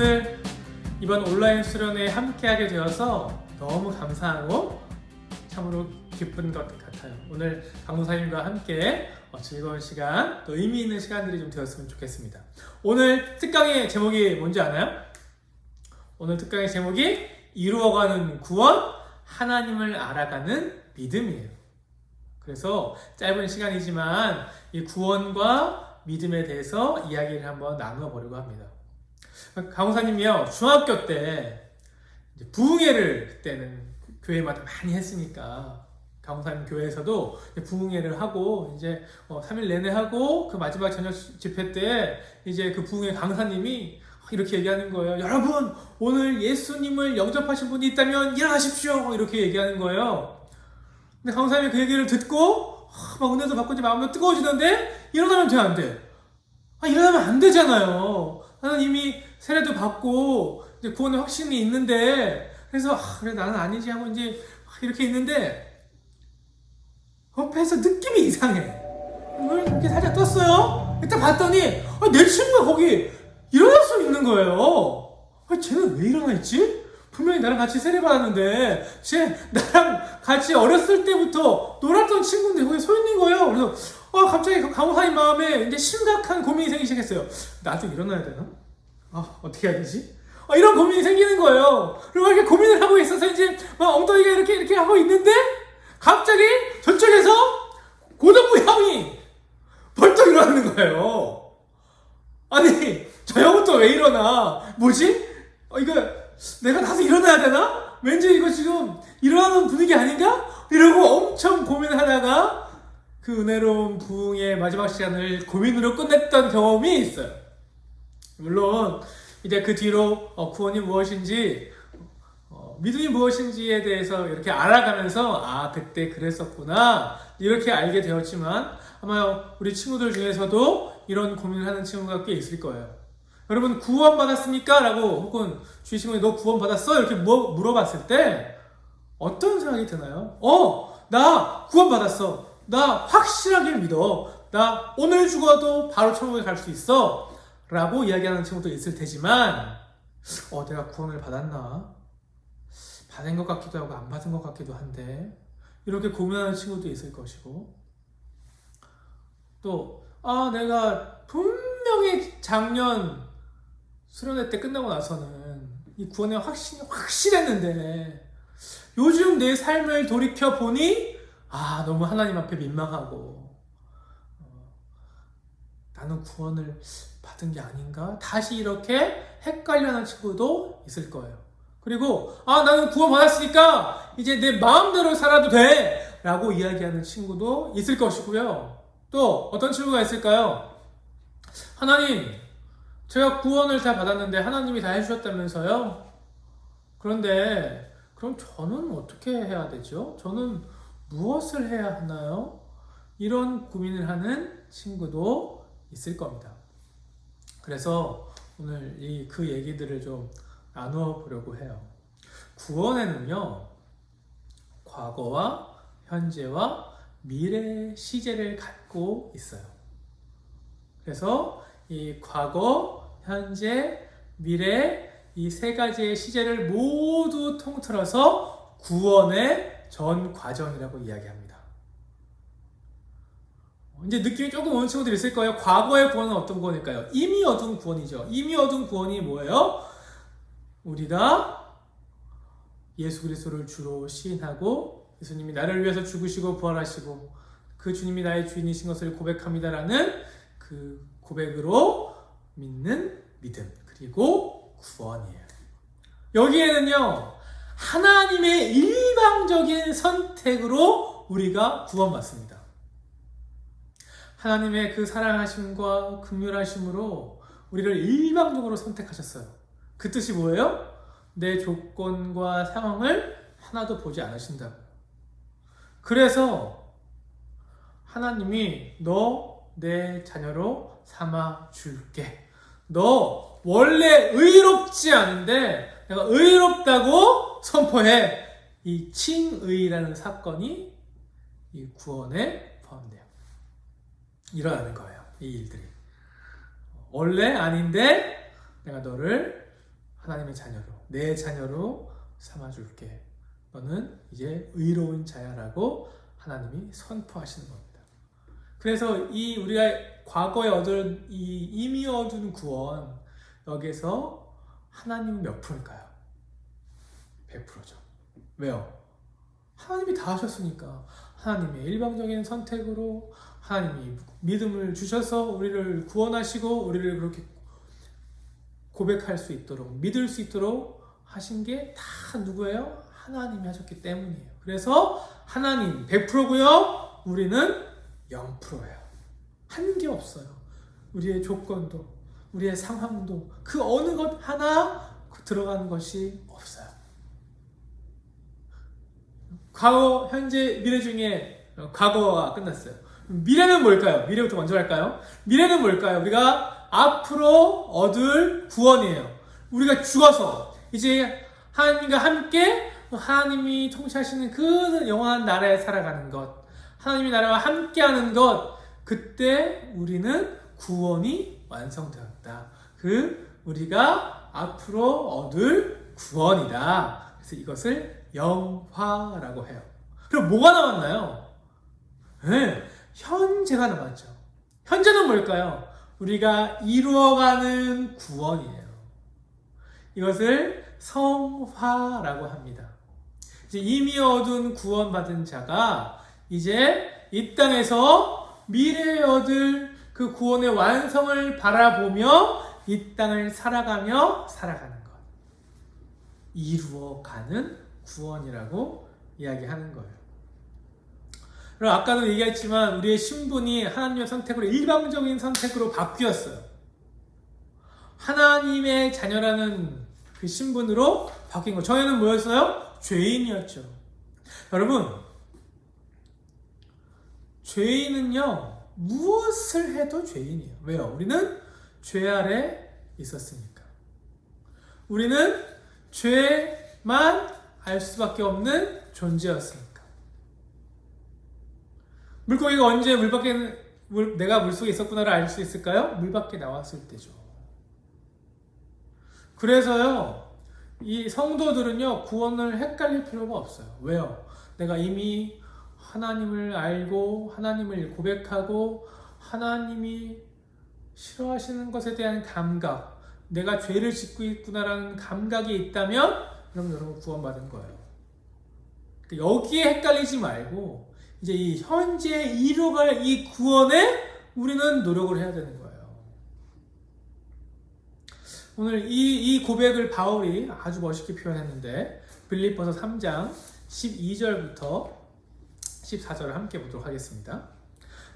여러분들 이번 온라인 수련회에 함께하게 되어서 너무 감사하고 참으로 기쁜 것 같아요. 오늘 강도사님과 함께 즐거운 시간, 또 의미 있는 시간들이 좀 되었으면 좋겠습니다. 오늘 특강의 제목이 뭔지 아나요? 오늘 특강의 제목이 이루어가는 구원, 하나님을 알아가는 믿음이에요. 그래서 짧은 시간이지만 이 구원과 믿음에 대해서 이야기를 한번 나누어 보려고 합니다. 강호사님이요, 중학교 때 부흥회를 그때는 교회마다 많이 했으니까 강호사님 교회에서도 부흥회를 하고 이제 3일 내내 하고 그 마지막 저녁 집회 때 이제 그 부흥회 강사님이 이렇게 얘기하는 거예요. 여러분, 오늘 예수님을 영접하신 분이 있다면 일어나십시오. 이렇게 얘기하는 거예요. 근데 강사님이 그 얘기를 듣고 막 은혜도 받고 이제 마음이 뜨거워지는데 일어나면 돼, 안 돼? 일어나면 안 되잖아요. 나는 이미 세례도 받고 이제 구원의 확신이 있는데, 그래서 그래 나는 아니지 하고 이제 이렇게 있는데 옆에서 느낌이 이상해. 이렇게 살짝 떴어요. 일단 봤더니 내 친구가 거기 일어날 수 있는 거예요. 쟤는 왜 일어나 있지? 분명히 나랑 같이 세례 받았는데 쟤 나랑 같이 어렸을 때부터 놀았던 친구인데 거기 서 있는 거예요. 그래서 갑자기 강호사님 마음에 이제 심각한 고민이 생기기 시작했어요. 나도 일어나야 되나? 어떻게 해야 되지? 이런 고민이 생기는 거예요. 그리고 이렇게 고민을 하고 있어서 이제 막 엉덩이가 이렇게 하고 있는데 갑자기 저쪽에서 고등부 형이 벌떡 일어나는 거예요. 아니, 저 형은 또 왜 일어나? 뭐지? 이거 내가 나서 일어나야 되나? 왠지 이거 지금 일어나는 분위기 아닌가? 이러고 엄청 고민하다가 그 은혜로운 부흥의 마지막 시간을 고민으로 끝냈던 경험이 있어요. 물론 이제 그 뒤로 구원이 무엇인지 믿음이 무엇인지에 대해서 이렇게 알아가면서 그때 그랬었구나 이렇게 알게 되었지만 아마 우리 친구들 중에서도 이런 고민을 하는 친구가 꽤 있을 거예요. 여러분 구원 받았습니까? 라고 혹은 주위 친구에 너 구원 받았어? 이렇게 물어봤을 때 어떤 생각이 드나요? 나 구원 받았어. 나 확실하게 믿어. 나 오늘 죽어도 바로 천국에 갈 수 있어. 라고 이야기하는 친구도 있을 테지만 내가 구원을 받았나? 받은 것 같기도 하고 안 받은 것 같기도 한데 이렇게 고민하는 친구도 있을 것이고 또 내가 분명히 작년 수련회 때 끝나고 나서는 이 구원의 확신이 확실했는데 요즘 내 삶을 돌이켜보니 너무 하나님 앞에 민망하고 나는 구원을 받은 게 아닌가? 다시 이렇게 헷갈려하는 친구도 있을 거예요. 그리고 나는 구원 받았으니까 이제 내 마음대로 살아도 돼! 라고 이야기하는 친구도 있을 것이고요. 또 어떤 친구가 있을까요? 하나님, 제가 구원을 다 받았는데 하나님이 다 해주셨다면서요? 그런데 그럼 저는 어떻게 해야 되죠? 저는 무엇을 해야 하나요? 이런 고민을 하는 친구도 있을 겁니다. 그래서 오늘 그 얘기들을 좀 나누어 보려고 해요. 구원에는요, 과거와 현재와 미래 시제를 갖고 있어요. 그래서 이 과거, 현재, 미래 이 세 가지의 시제를 모두 통틀어서 구원의 전 과정이라고 이야기합니다. 이제 느낌이 조금 오는 친구들이 있을 거예요. 과거의 구원은 어떤 구원일까요? 이미 얻은 구원이죠. 이미 얻은 구원이 뭐예요? 우리가 예수 그리스도를 주로 시인하고 예수님이 나를 위해서 죽으시고 부활하시고 그 주님이 나의 주인이신 것을 고백합니다라는 그 고백으로 믿는 믿음, 그리고 구원이에요. 여기에는요, 하나님의 일방적인 선택으로 우리가 구원받습니다. 하나님의 그 사랑하심과 긍휼하심으로 우리를 일방적으로 선택하셨어요. 그 뜻이 뭐예요? 내 조건과 상황을 하나도 보지 않으신다고. 그래서 하나님이 너 내 자녀로 삼아 줄게. 너 원래 의롭지 않은데 내가 의롭다고 선포해. 이 칭의라는 사건이 이 구원에 포함돼요. 일어나는 거예요. 이 일들이. 원래 아닌데 내가 너를 하나님의 자녀로, 내 자녀로 삼아줄게. 너는 이제 의로운 자야라고 하나님이 선포하시는 겁니다. 그래서 이 우리가 과거에 얻은 이미 얻은 구원, 여기서 하나님은 몇 프로일까요? 100%죠. 왜요? 하나님이 다 하셨으니까. 하나님의 일방적인 선택으로 하나님이 믿음을 주셔서 우리를 구원하시고 우리를 그렇게 고백할 수 있도록, 믿을 수 있도록 하신 게 다 누구예요? 하나님이 하셨기 때문이에요. 그래서 하나님 100%고요. 우리는 0%예요. 한 게 없어요. 우리의 조건도, 우리의 상황도 그 어느 것 하나 들어가는 것이 없어요. 과거, 현재, 미래 중에 과거가 끝났어요. 미래는 뭘까요? 미래부터 먼저 할까요? 미래는 뭘까요? 우리가 앞으로 얻을 구원이에요. 우리가 죽어서 이제 하나님과 함께 하나님이 통치하시는 그 영원한 나라에 살아가는 것, 하나님의 나라와 함께하는 것, 그때 우리는 구원이 완성되었다. 우리가 앞으로 얻을 구원이다. 그래서 이것을 영화라고 해요. 그럼 뭐가 남았나요? 네, 현재가 남았죠. 현재는 뭘까요? 우리가 이루어가는 구원이에요. 이것을 성화라고 합니다. 이제 이미 얻은 구원받은 자가 이제 이 땅에서 미래에 얻을 그 구원의 완성을 바라보며 이 땅을 살아가는 것. 이루어가는 구원이라고 이야기하는 거예요. 그럼 아까도 얘기했지만 우리의 신분이 하나님의 선택으로 일방적인 선택으로 바뀌었어요. 하나님의 자녀라는 그 신분으로 바뀐 거. 저희는 뭐였어요? 죄인이었죠. 여러분, 죄인은요 무엇을 해도 죄인이에요. 왜요? 우리는 죄 아래 있었으니까. 우리는 죄만 알 수밖에 없는 존재였으니까. 물고기가 언제 내가 물속에 있었구나를 알 수 있을까요? 물 밖에 나왔을 때죠. 그래서요, 이 성도들은요, 구원을 헷갈릴 필요가 없어요. 왜요? 내가 이미 하나님을 알고, 하나님을 고백하고, 하나님이 싫어하시는 것에 대한 감각, 내가 죄를 짓고 있구나라는 감각이 있다면, 그럼 여러분 구원받은 거예요. 여기에 헷갈리지 말고, 이제 이 현재 이루어갈 이 구원에 우리는 노력을 해야 되는 거예요. 오늘 이 고백을 바울이 아주 멋있게 표현했는데 빌립보서 3장 12절부터 14절을 함께 보도록 하겠습니다.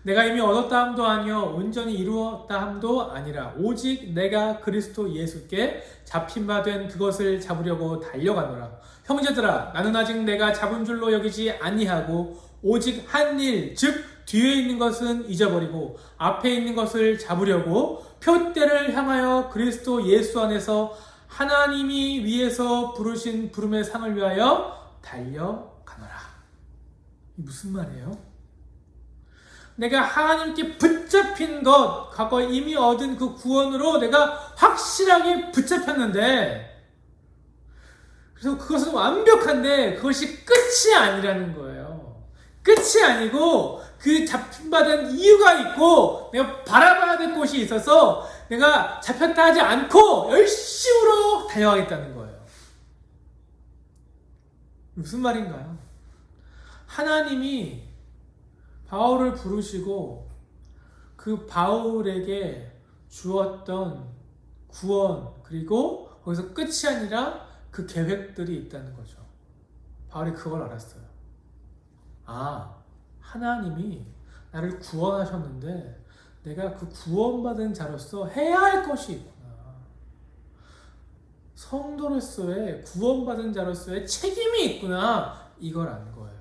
내가 이미 얻었다 함도 아니요 온전히 이루었다 함도 아니라 오직 내가 그리스도 예수께 잡힌 바 된 그것을 잡으려고 달려가노라. 형제들아, 나는 아직 내가 잡은 줄로 여기지 아니하고 오직 한 일, 즉 뒤에 있는 것은 잊어버리고 앞에 있는 것을 잡으려고 표대를 향하여 그리스도 예수 안에서 하나님이 위에서 부르신 부름의 상을 위하여 달려가노라. 무슨 말이에요? 내가 하나님께 붙잡힌 것, 과거에 이미 얻은 그 구원으로 내가 확실하게 붙잡혔는데, 그래서 그것은 완벽한데 그것이 끝이 아니라는 거예요. 끝이 아니고 그 잡힌받은 이유가 있고 내가 바라봐야 될 곳이 있어서 내가 잡혔다 하지 않고 열심으로 달려가겠다는 거예요. 무슨 말인가요? 하나님이 바울을 부르시고 그 바울에게 주었던 구원, 그리고 거기서 끝이 아니라 그 계획들이 있다는 거죠. 바울이 그걸 알았어요. 하나님이 나를 구원하셨는데 내가 그 구원받은 자로서 해야 할 것이 있구나. 성도로서의 구원받은 자로서의 책임이 있구나. 이걸 안 거예요.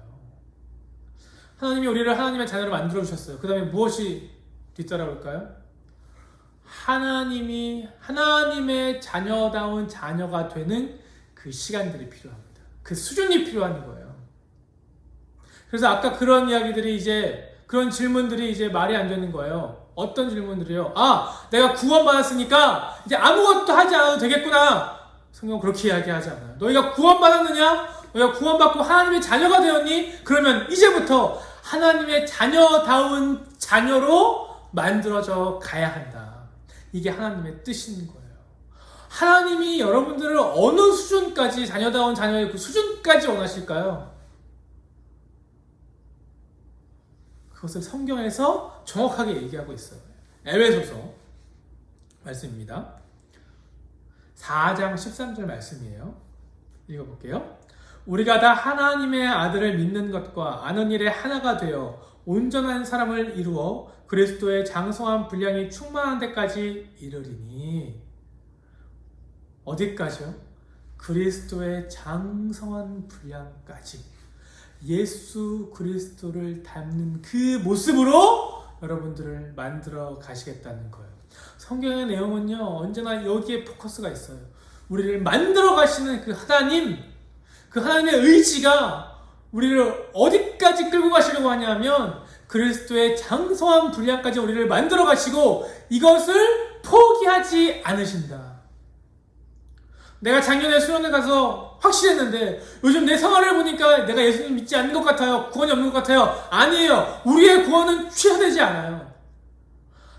하나님이 우리를 하나님의 자녀로 만들어주셨어요. 그 다음에 무엇이 뒤따라올까요? 하나님이 하나님의 자녀다운 자녀가 되는 그 시간들이 필요합니다. 그 수준이 필요한 거예요. 그래서 아까 그런 이야기들이 그런 질문들이 이제 말이 안 되는 거예요. 어떤 질문들이요? 내가 구원받았으니까 이제 아무것도 하지 않아도 되겠구나. 성경 그렇게 이야기하지 않아요. 너희가 구원받았느냐? 너희가 구원받고 하나님의 자녀가 되었니? 그러면 이제부터 하나님의 자녀다운 자녀로 만들어져 가야 한다. 이게 하나님의 뜻인 거예요. 하나님이 여러분들을 어느 수준까지 자녀다운 자녀의 그 수준까지 원하실까요? 그것을 성경에서 정확하게 얘기하고 있어요. 에베소서 말씀입니다. 4장 13절 말씀이에요. 읽어볼게요. 우리가 다 하나님의 아들을 믿는 것과 아는 일에 하나가 되어 온전한 사람을 이루어 그리스도의 장성한 분량이 충만한 데까지 이르리니. 어디까지요? 그리스도의 장성한 분량까지. 예수 그리스도를 닮는 그 모습으로 여러분들을 만들어 가시겠다는 거예요. 성경의 내용은요, 언제나 여기에 포커스가 있어요. 우리를 만들어 가시는 그 하나님, 그 하나님의 의지가 우리를 어디까지 끌고 가시려고 하냐면 그리스도의 장성한 분량까지 우리를 만들어 가시고 이것을 포기하지 않으신다. 내가 작년에 수련회 가서 확실했는데 요즘 내 생활을 보니까 내가 예수님 믿지 않는 것 같아요. 구원이 없는 것 같아요. 아니에요. 우리의 구원은 취소되지 않아요.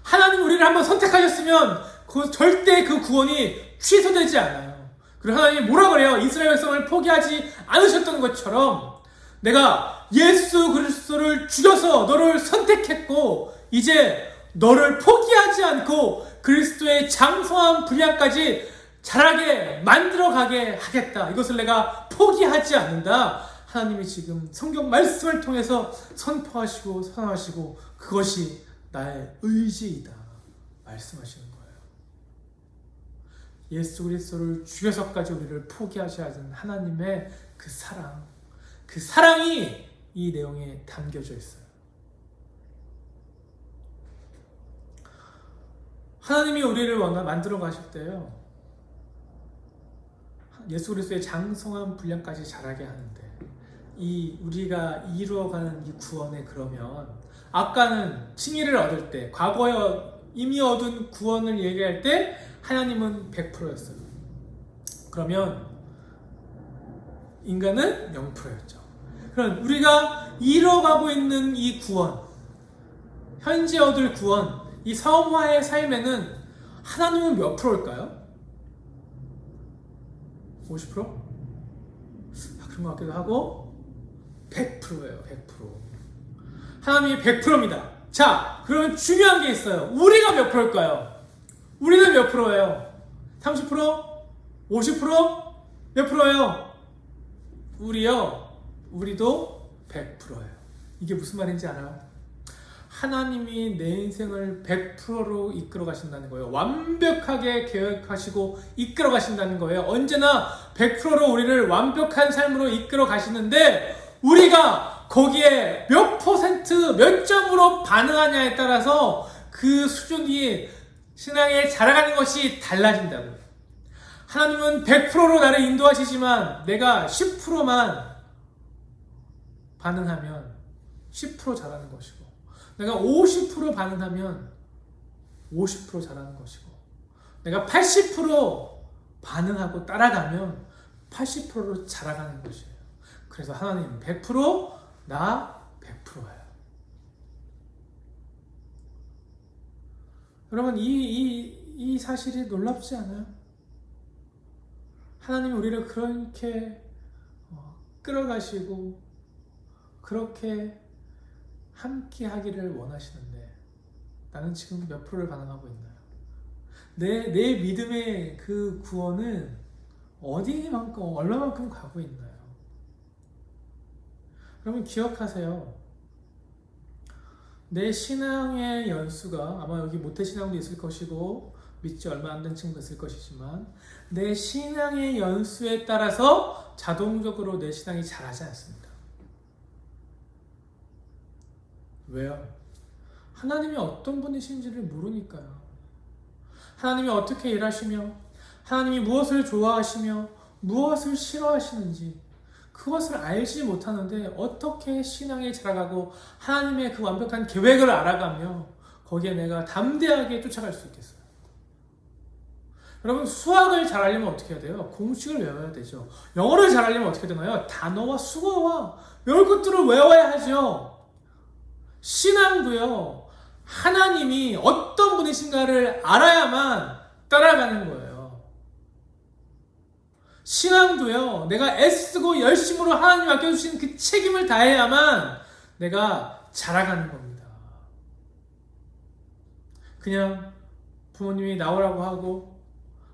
하나님 우리를 한번 선택하셨으면 절대 그 구원이 취소되지 않아요. 그리고 하나님이 뭐라 그래요? 이스라엘 백성을 포기하지 않으셨던 것처럼 내가 예수 그리스도를 죽여서 너를 선택했고 이제 너를 포기하지 않고 그리스도의 장성한 분량까지 자라게 만들어가게 하겠다. 이것을 내가 포기하지 않는다. 하나님이 지금 성경 말씀을 통해서 선포하시고 선언하시고 그것이 나의 의지이다 말씀하시는 거예요. 예수 그리스도를 죽여서까지 우리를 포기하지 않은 하나님의 그 사랑, 그 사랑이 이 내용에 담겨져 있어요. 하나님이 우리를 만들어 가실 때요, 예수 그리스도의 장성한 분량까지 자라게 하는데 이 우리가 이루어가는 이 구원에 그러면 아까는 칭의를 얻을 때 과거에 이미 얻은 구원을 얘기할 때 하나님은 100%였어요. 그러면 인간은 0%였죠. 그럼 우리가 이뤄가고 있는 이 구원, 현재 얻을 구원, 이 성화의 삶에는 하나님은 몇 프로일까요? 50%? 그런 것 같기도 하고 100%예요. 100%. 하나님이 100%입니다. 자, 그러면 중요한 게 있어요. 우리가 몇 프로일까요? 우리는 몇 프로예요? 30%? 50%? 몇 프로예요? 우리도 100%예요. 이게 무슨 말인지 알아요? 하나님이 내 인생을 100%로 이끌어 가신다는 거예요. 완벽하게 계획하시고 이끌어 가신다는 거예요. 언제나 100%로 우리를 완벽한 삶으로 이끌어 가시는데 우리가 거기에 몇 퍼센트, 몇 점으로 반응하냐에 따라서 그 수준이 신앙에 자라가는 것이 달라진다고요. 하나님은 100%로 나를 인도하시지만 내가 10%만 반응하면 10% 자라는 것이고 내가 50% 반응하면 50% 자라는 것이고 내가 80% 반응하고 따라가면 80%로 자라가는 것이에요. 그래서 하나님 100% 나 100%예요. 여러분 이 사실이 놀랍지 않아요? 하나님이 우리를 그렇게 끌어가시고 그렇게 함께 하기를 원하시는데 나는 지금 몇 프로를 반응하고 있나요? 내 믿음의 그 구원은 어디만큼 얼마만큼 가고 있나요? 여러분 기억하세요. 내 신앙의 연수가 아마 여기 모태신앙도 있을 것이고 믿지 얼마 안 된 친구도 있을 것이지만 내 신앙의 연수에 따라서 자동적으로 내 신앙이 자라지 않습니다. 왜요? 하나님이 어떤 분이신지를 모르니까요. 하나님이 어떻게 일하시며 하나님이 무엇을 좋아하시며 무엇을 싫어하시는지 그것을 알지 못하는데 어떻게 신앙에 자라가고 하나님의 그 완벽한 계획을 알아가며 거기에 내가 담대하게 쫓아갈 수 있겠어요? 여러분 수학을 잘하려면 어떻게 해야 돼요? 공식을 외워야 되죠. 영어를 잘하려면 어떻게 되나요? 단어와 수어와 이런 것들을 외워야 하죠. 신앙도요. 하나님이 어떤 분이신가를 알아야만 따라가는 거예요. 신앙도요. 내가 애쓰고 열심으로 하나님 맡겨주신 그 책임을 다해야만 내가 자라가는 겁니다. 그냥 부모님이 나오라고 하고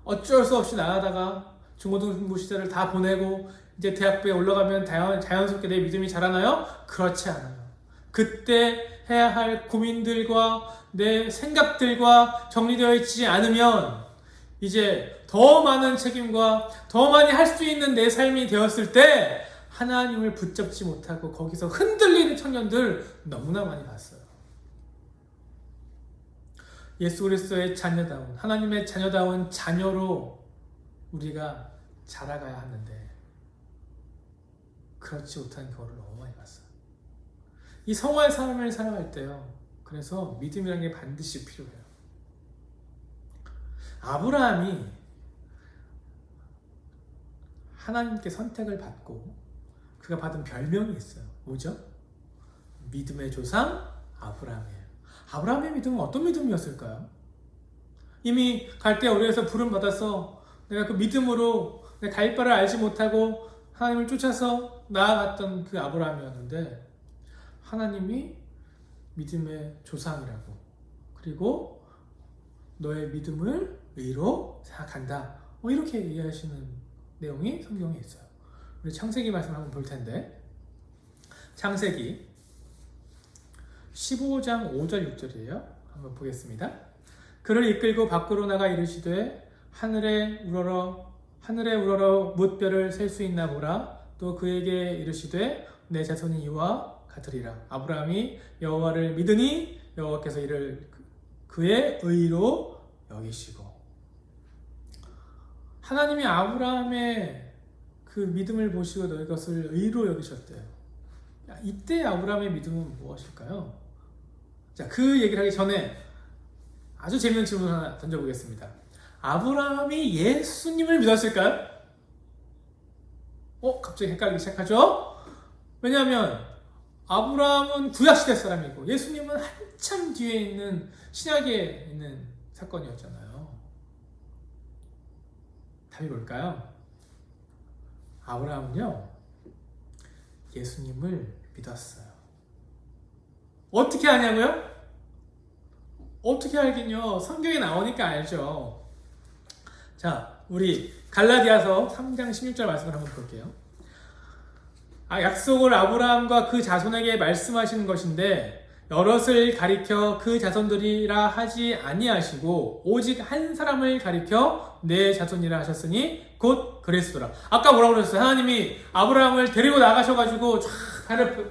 어쩔 수 없이 나가다가 중고등부 시절을 다 보내고 이제 대학부에 올라가면 자연스럽게 내 믿음이 자라나요? 그렇지 않아요. 그때 해야 할 고민들과 내 생각들과 정리되어 있지 않으면 이제 더 많은 책임과 더 많이 할 수 있는 내 삶이 되었을 때 하나님을 붙잡지 못하고 거기서 흔들리는 청년들 너무나 많이 봤어요. 예수 그리스도의 자녀다운, 하나님의 자녀다운 자녀로 우리가 자라가야 하는데 그렇지 못한 경우를 너무 많이 봤어요. 이 성화의 삶을 살아갈 때요. 그래서 믿음이라는 게 반드시 필요해요. 아브라함이 하나님께 선택을 받고 그가 받은 별명이 있어요. 뭐죠? 믿음의 조상 아브라함이에요. 아브라함의 믿음은 어떤 믿음이었을까요? 이미 갈대아 우르에서 부름 받아서 내가 그 믿음으로 내 갈 바를 알지 못하고 하나님을 쫓아서 나아갔던 그 아브라함이었는데 하나님이 믿음의 조상이라고 그리고 너의 믿음을 의로 생각한다. 이렇게 얘기하시는 내용이 성경에 있어요. 우리 창세기 말씀을 한번 볼 텐데 창세기 15장 5절 6절이에요. 한번 보겠습니다. 그를 이끌고 밖으로 나가 이르시되 하늘에 우러러 뭇별을 셀 수 있나 보라. 또 그에게 이르시되 내 자손이 이와 같으리라. 아브라함이 여호와를 믿으니 여호와께서 이를 그의 의로 여기시고. 하나님이 아브라함의 그 믿음을 보시고 너희 것을 의로 여기셨대요. 이때 아브라함의 믿음은 무엇일까요? 자, 그 얘기를 하기 전에 아주 재미있는 질문 하나 던져보겠습니다. 아브라함이 예수님을 믿었을까요? 갑자기 헷갈리기 시작하죠? 왜냐하면 아브라함은 구약시대 사람이고 예수님은 한참 뒤에 있는 신약에 있는 사건이었잖아요. 답이 뭘까요? 아브라함은요, 예수님을 믿었어요. 어떻게 아냐고요? 어떻게 알긴요? 성경에 나오니까 알죠. 자, 우리 갈라디아서 3장 16절 말씀을 한번 볼게요. 약속을 아브라함과 그 자손에게 말씀하시는 것인데 여럿을 가리켜 그 자손들이라 하지 아니하시고 오직 한 사람을 가리켜 내 자손이라 하셨으니 곧 그리스도라. 아까 뭐라고 그랬어요? 하나님이 아브라함을 데리고 나가셔가지고 쫙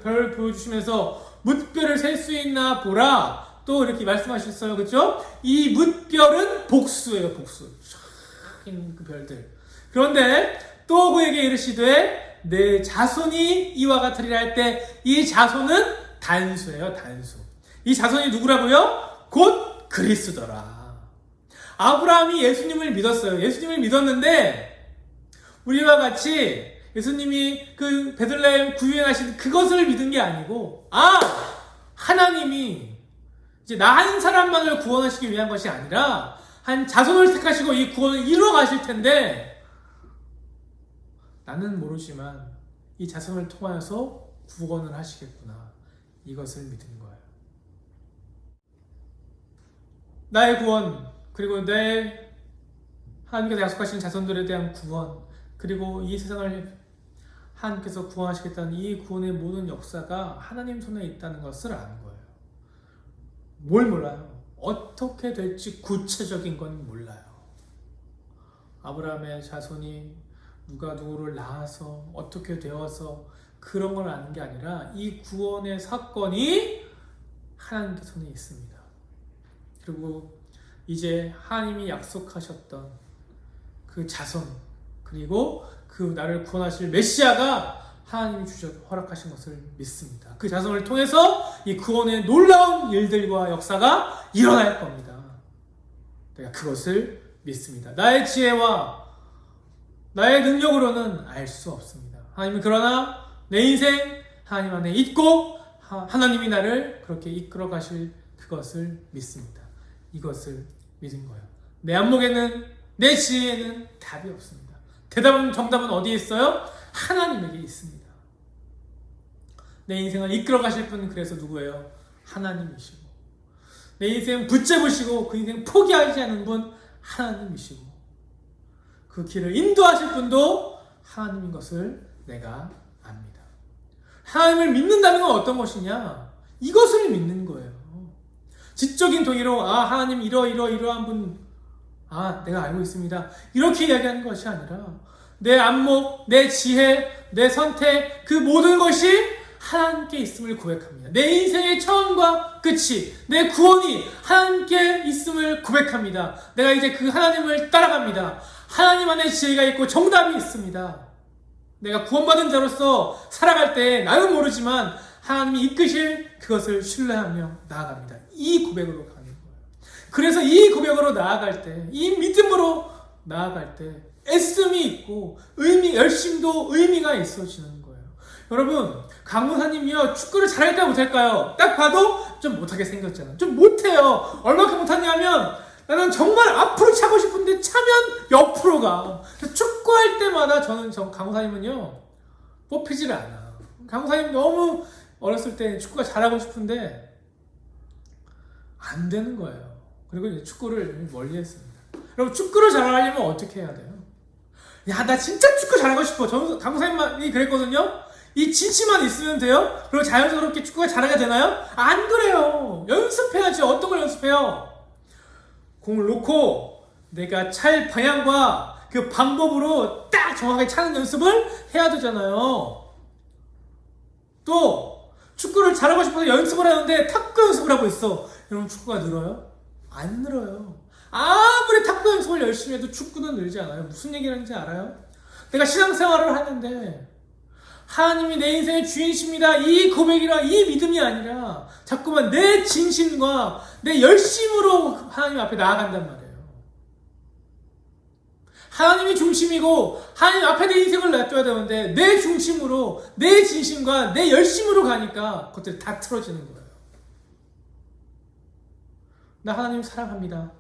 별을 보여주시면서 뭇별을 셀 수 있나 보라. 또 이렇게 말씀하셨어요. 그렇죠? 이 뭇별은 복수예요. 복수. 쫙 있는 그 별들. 그런데 또 그에게 이르시되 내 자손이 이와 같으리라 할 때 이 자손은 단수예요. 단수. 이 자손이 누구라고요? 곧 그리스도라. 아브라함이 예수님을 믿었어요. 예수님을 믿었는데 우리와 같이 예수님이 그 베들레헴 구유하신 그것을 믿은 게 아니고 하나님이 이제 나 한 사람만을 구원하시기 위한 것이 아니라 한 자손을 택하시고 이 구원을 이루어 가실 텐데 나는 모르지만 이 자손을 통하여서 구원을 하시겠구나. 이것을 믿은 거예요. 나의 구원, 그리고 내 하나님께서 약속하신 자손들에 대한 구원, 그리고 이 세상을 하나님께서 구원하시겠다는 이 구원의 모든 역사가 하나님 손에 있다는 것을 아는 거예요. 뭘 몰라요? 어떻게 될지 구체적인 건 몰라요. 아브라함의 자손이 누가 누구를 낳아서 어떻게 되어서 그런 걸 아는 게 아니라 이 구원의 사건이 하나님의 손에 있습니다. 그리고 이제 하나님이 약속하셨던 그 자손, 그리고 그 나를 구원하실 메시아가 하나님이 허락하신 것을 믿습니다. 그 자손을 통해서 이 구원의 놀라운 일들과 역사가 일어날 겁니다. 내가 그것을 믿습니다. 나의 지혜와 나의 능력으로는 알 수 없습니다. 하나님은 그러나 내 인생 하나님 안에 있고 하나님이 나를 그렇게 이끌어 가실 그것을 믿습니다. 이것을 믿은 거예요. 내 안목에는 내 지혜에는 답이 없습니다. 정답은 어디에 있어요? 하나님에게 있습니다. 내 인생을 이끌어 가실 분은 그래서 누구예요? 하나님이시고 내 인생 붙잡으시고 그 인생 포기하지 않는 분 하나님이시고 그 길을 인도하실 분도 하나님인 것을 내가 압니다. 하나님을 믿는다는 건 어떤 것이냐? 이것을 믿는 거예요. 지적인 동의로 하나님 이러한 분 내가 알고 있습니다. 이렇게 이야기하는 것이 아니라 내 안목, 내 지혜, 내 선택 그 모든 것이 하나님께 있음을 고백합니다. 내 인생의 처음과 끝이 내 구원이 하나님께 있음을 고백합니다. 내가 이제 그 하나님을 따라갑니다. 하나님 안에 지혜가 있고 정답이 있습니다. 내가 구원받은 자로서 살아갈 때 나는 모르지만 하나님이 이끄실 그것을 신뢰하며 나아갑니다. 이 고백으로 가는 거예요. 그래서 이 고백으로 나아갈 때, 이 믿음으로 나아갈 때 애씀이 있고 열심도 의미가 있어지는 거예요. 여러분, 강무사님이요 옆으로 잘할까 못할까요? 딱 봐도 좀 못하게 생겼잖아. 좀 못해요. 얼마큼 못하냐면 나는 정말 앞으로 차고 싶은데 차면 옆으로 가. 축구할 때마다 강무사님은요 뽑히질 않아. 강무사님 너무 어렸을 때 축구가 잘하고 싶은데 안 되는 거예요. 그리고 이제 축구를 멀리 했습니다. 여러분, 축구를 잘하려면 어떻게 해야 돼요? 나 진짜 축구 잘하고 싶어. 강무사님이 그랬거든요. 이 진심만 있으면 돼요? 그리고 자연스럽게 축구가 잘하게 되나요? 안 그래요. 연습해야지. 어떤 걸 연습해요? 공을 놓고 내가 찰 방향과 그 방법으로 딱 정확하게 차는 연습을 해야 되잖아요. 또 축구를 잘하고 싶어서 연습을 하는데 탁구 연습을 하고 있어. 여러분, 축구가 늘어요? 안 늘어요. 아무리 탁구 연습을 열심히 해도 축구는 늘지 않아요. 무슨 얘기를 하는지 알아요? 내가 신앙생활을 하는데 하나님이 내 인생의 주인이십니다. 이 고백이라 이 믿음이 아니라 자꾸만 내 진심과 내 열심으로 하나님 앞에 나아간단 말이에요. 하나님이 중심이고 하나님 앞에 내 인생을 놔둬야 되는데 내 중심으로 내 진심과 내 열심으로 가니까 그것들이 다 틀어지는 거예요. 나 하나님 사랑합니다.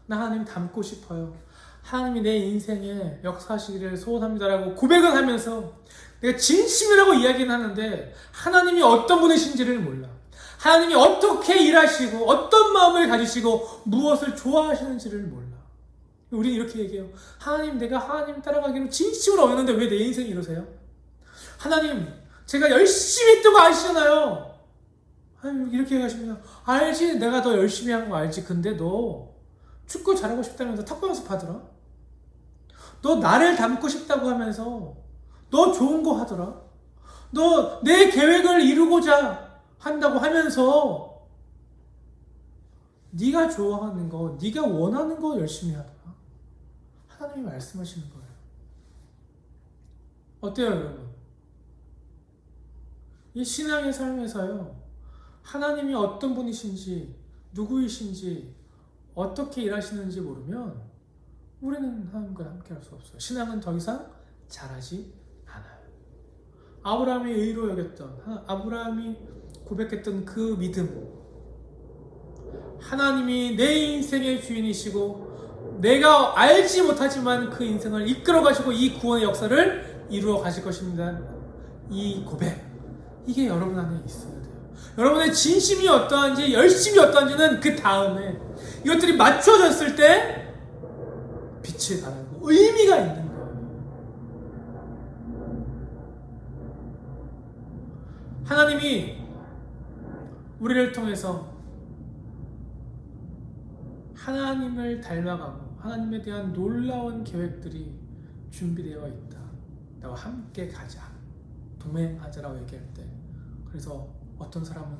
나 하나님 닮고 싶어요. 하나님이 내 인생에 역사하시기를 소원합니다라고 고백을 하면서 내가 진심이라고 이야기는 하는데 하나님이 어떤 분이신지를 몰라. 하나님이 어떻게 일하시고 어떤 마음을 가지시고 무엇을 좋아하시는지를 몰라. 우리는 이렇게 얘기해요. 하나님, 내가 하나님 따라가기로 진심으로 어였는데 왜 내 인생이 이러세요? 하나님, 제가 열심히 했던 거 아시잖아요. 하나님 이렇게 얘기하시면 알지, 내가 더 열심히 한 거 알지. 근데 너 축구 잘하고 싶다면서 탁구 연습하더라. 너 나를 닮고 싶다고 하면서 너 좋은 거 하더라. 너 내 계획을 이루고자 한다고 하면서 네가 좋아하는 거, 네가 원하는 거 열심히 하더라. 하나님이 말씀하시는 거예요. 어때요, 여러분? 이 신앙의 삶에서요, 하나님이 어떤 분이신지, 누구이신지, 어떻게 일하시는지 모르면 우리는 하나님과 함께 할 수 없어요. 신앙은 더 이상 잘하지 않아요. 아브라함이 의로 여겼던, 아브라함이 고백했던 그 믿음, 하나님이 내 인생의 주인이시고 내가 알지 못하지만 그 인생을 이끌어 가시고 이 구원의 역사를 이루어 가실 것입니다. 이 고백, 이게 여러분 안에 있어야 돼요. 여러분의 진심이 어떠한지, 열심이 어떠한지는 그 다음에 이것들이 맞춰졌을 때 빛을 발하고 의미가 있는 거예요. 하나님이 우리를 통해서 하나님을 닮아가고 하나님에 대한 놀라운 계획들이 준비되어 있다. 나와 함께 가자, 동행하자라고 얘기할 때, 그래서 어떤 사람은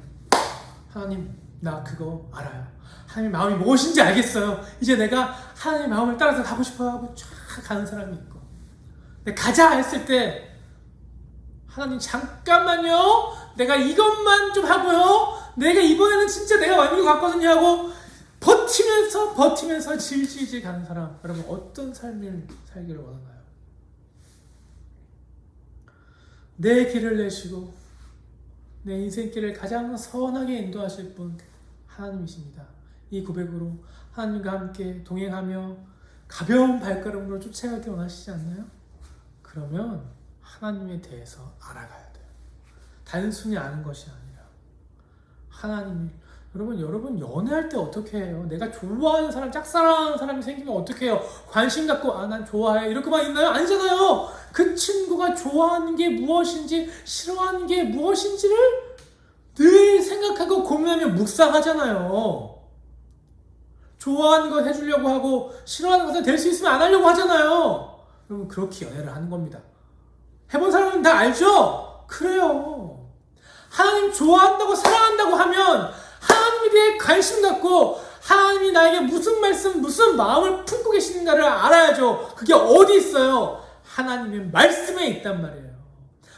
하나님, 나 그거 알아요. 하나님 마음이 무엇인지 알겠어요. 이제 내가 하나님의 마음을 따라서 가고 싶어 하고 쫙 가는 사람이 있고, 근데 가자 했을 때 하나님 잠깐만요, 내가 이것만 좀 하고요, 내가 이번에는 진짜 내가 완전 같거든요 하고 버티고 버티면서 질질질 가는 사람, 여러분 어떤 삶을 살기를 원하나요? 내 길을 내시고 내 인생길을 가장 선하게 인도하실 분 하나님이십니다. 이 고백으로 하나님과 함께 동행하며 가벼운 발걸음으로 쫓아가기 원하시지 않나요? 그러면 하나님에 대해서 알아가야 돼요. 단순히 아는 것이 아니라 하나님이, 여러분 연애할 때 어떻게 해요? 내가 좋아하는 사람, 짝사랑하는 사람이 생기면 어떻게 해요? 관심 갖고 난 좋아해 이렇게만 있나요? 아니잖아요. 그 친구가 좋아하는 게 무엇인지 싫어하는 게 무엇인지를 늘 생각하고 고민하며 묵상하잖아요. 좋아하는 거 해주려고 하고 싫어하는 것을 될 수 있으면 안 하려고 하잖아요. 여러분 그렇게 연애를 하는 겁니다. 해본 사람은 다 알죠? 그래요. 하나님 좋아한다고 사랑한다고 하면 하나님에 대해 관심 갖고 하나님이 나에게 무슨 말씀, 무슨 마음을 품고 계시는가를 알아야죠. 그게 어디 있어요? 하나님의 말씀에 있단 말이에요.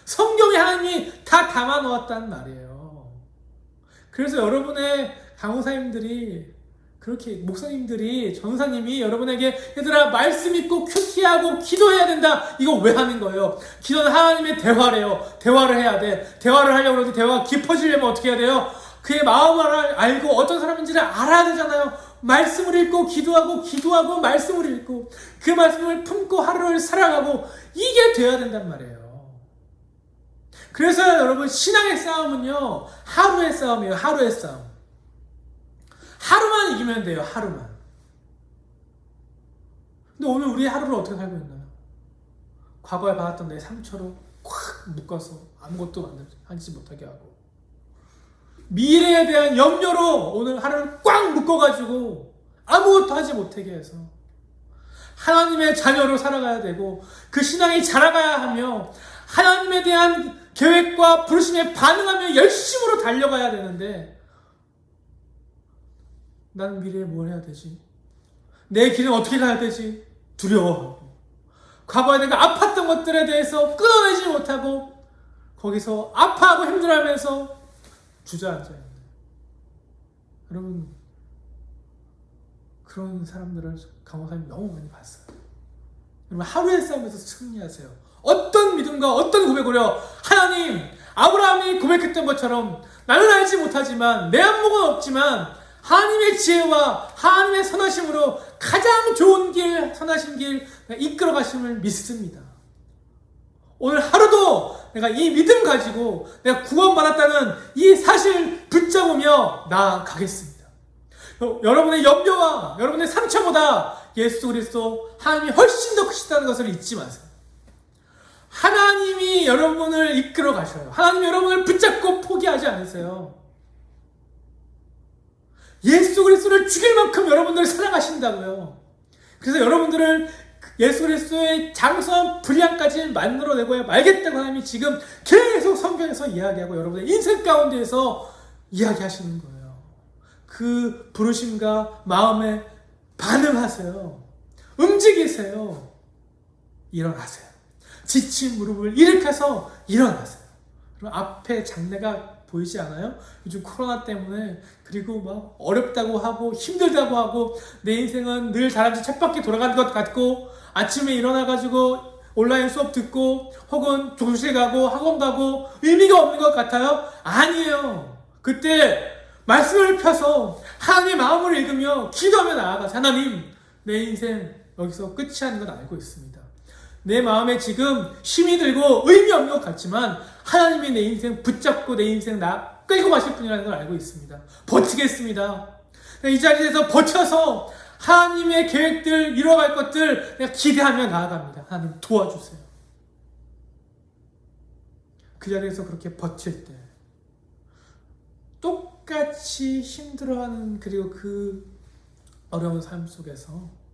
성경에 하나님이 다 담아 놓았단 말이에요. 그래서 여러분의 강호사님들이, 그렇게 목사님들이, 전사님이 여러분에게 얘들아 말씀 읽고 큐티하고 기도해야 된다, 이거 왜 하는 거예요? 기도는 하나님의 대화래요. 대화를 해야 돼. 대화를 하려고 그러는데 대화가 깊어지려면 어떻게 해야 돼요? 그의 마음을 알고 어떤 사람인지를 알아야 되잖아요. 말씀을 읽고 기도하고 말씀을 읽고 그 말씀을 품고 하루를 살아가고, 이게 돼야 된단 말이에요. 그래서 여러분 신앙의 싸움은요, 하루의 싸움이에요. 하루의 싸움. 하루만 이기면 돼요. 하루만. 근데 오늘 우리의 하루를 어떻게 살고 있나요? 과거에 받았던 내 상처로 콱 묶어서 아무것도 하지 못하게 하고, 미래에 대한 염려로 오늘 하루를 꽉 묶어가지고 아무것도 하지 못하게 해서 하나님의 자녀로 살아가야 되고, 그 신앙이 자라가야 하며 하나님에 대한 계획과 부르심에 반응하며 열심으로 달려가야 되는데, 난 미래에 뭘 해야 되지? 내 길은 어떻게 가야 되지? 두려워하고, 과거에 내가 아팠던 것들에 대해서 끊어내지 못하고 거기서 아파하고 힘들어하면서 주저앉아 있는, 여러분 그런 사람들을 강호사님 너무 많이 봤어요. 여러분 하루의 싸움에서 승리하세요. 어떤 믿음과 어떤 고백으로, 하나님, 아브라함이 고백했던 것처럼 나는 알지 못하지만, 내 안목은 없지만 하나님의 지혜와 하나님의 선하심으로 가장 좋은 길, 선하신 길 이끌어 가심을 믿습니다. 오늘 하루도 내가 이 믿음 가지고 내가 구원받았다는 이 사실 붙잡으며 나아가겠습니다. 여러분의 염려와 여러분의 상처보다 예수 그리스도 하나님이 훨씬 더 크시다는 것을 잊지 마세요. 하나님이 여러분을 이끌어 가셔요. 하나님이 여러분을 붙잡고 포기하지 않으세요. 예수 그리스도를 죽일 만큼 여러분들을 사랑하신다고요. 그래서 여러분들을 예수 그리스도의 장수한 분량까지 만들어내고 말겠다고 하나님이 지금 계속 성경에서 이야기하고 여러분의 인생 가운데에서 이야기하시는 거예요. 그 부르심과 마음에 반응하세요. 움직이세요. 일어나세요. 지친 무릎을 일으켜서 일어나세요. 그럼 앞에 장래가 보이지 않아요? 요즘 코로나 때문에, 그리고 막 어렵다고 하고 힘들다고 하고 내 인생은 늘 다람쥐 쳇바퀴 돌아가는 것 같고, 아침에 일어나가지고 온라인 수업 듣고 혹은 교실 가고 학원 가고 의미가 없는 것 같아요? 아니에요. 그때 말씀을 펴서 하나님의 마음을 읽으며 기도하며 나아가서, 하나님, 내 인생 여기서 끝이 아닌 건 알고 있습니다. 내 마음에 지금 힘이 들고 의미 없는 것 같지만 하나님이 내 인생 붙잡고 내 인생 끌고 가실 분이라는 걸 알고 있습니다. 버티겠습니다. 이 자리에서 버텨서 하나님의 계획들, 이뤄갈 것들 내가 기대하며 나아갑니다. 하나님 도와주세요. 그 자리에서 그렇게 버틸 때 똑같이 힘들어하는, 그리고 그 어려운 삶 속에서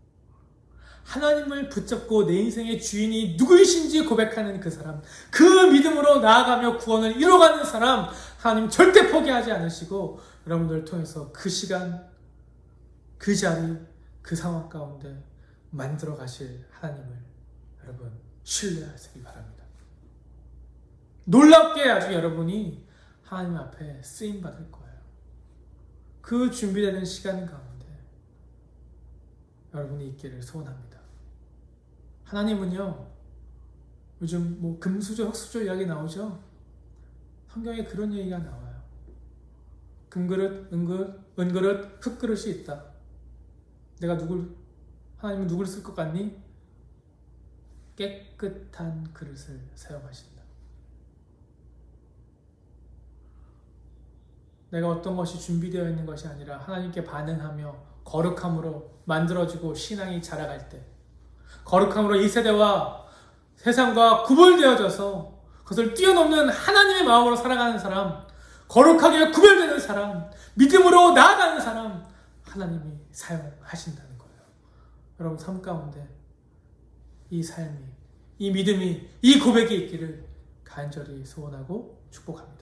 하나님을 붙잡고 내 인생의 주인이 누구이신지 고백하는 그 사람, 그 믿음으로 나아가며 구원을 이뤄가는 사람, 하나님 절대 포기하지 않으시고 여러분들을 통해서 그 시간, 그 자리, 그 상황 가운데 만들어 가실 하나님을 여러분 신뢰하시기 바랍니다. 놀랍게 아주 여러분이 하나님 앞에 쓰임받을 거예요. 그 준비되는 시간 가운데 여러분이 있기를 소원합니다. 하나님은요, 요즘 뭐 금수저, 흑수저 이야기 나오죠? 성경에 그런 얘기가 나와요. 금그릇, 은그릇, 흙그릇이 있다. 하나님은 누굴 쓸 것 같니? 깨끗한 그릇을 사용하신다. 내가 어떤 것이 준비되어 있는 것이 아니라 하나님께 반응하며 거룩함으로 만들어지고 신앙이 자라갈 때, 거룩함으로 이 세대와 세상과 구별되어져서 그것을 뛰어넘는 하나님의 마음으로 살아가는 사람, 거룩하게 구별되는 사람, 믿음으로 나아가는 사람, 하나님이 사용하신다는 거예요. 여러분 삶 가운데 이 삶이, 이 믿음이, 이 고백이 있기를 간절히 소원하고 축복합니다.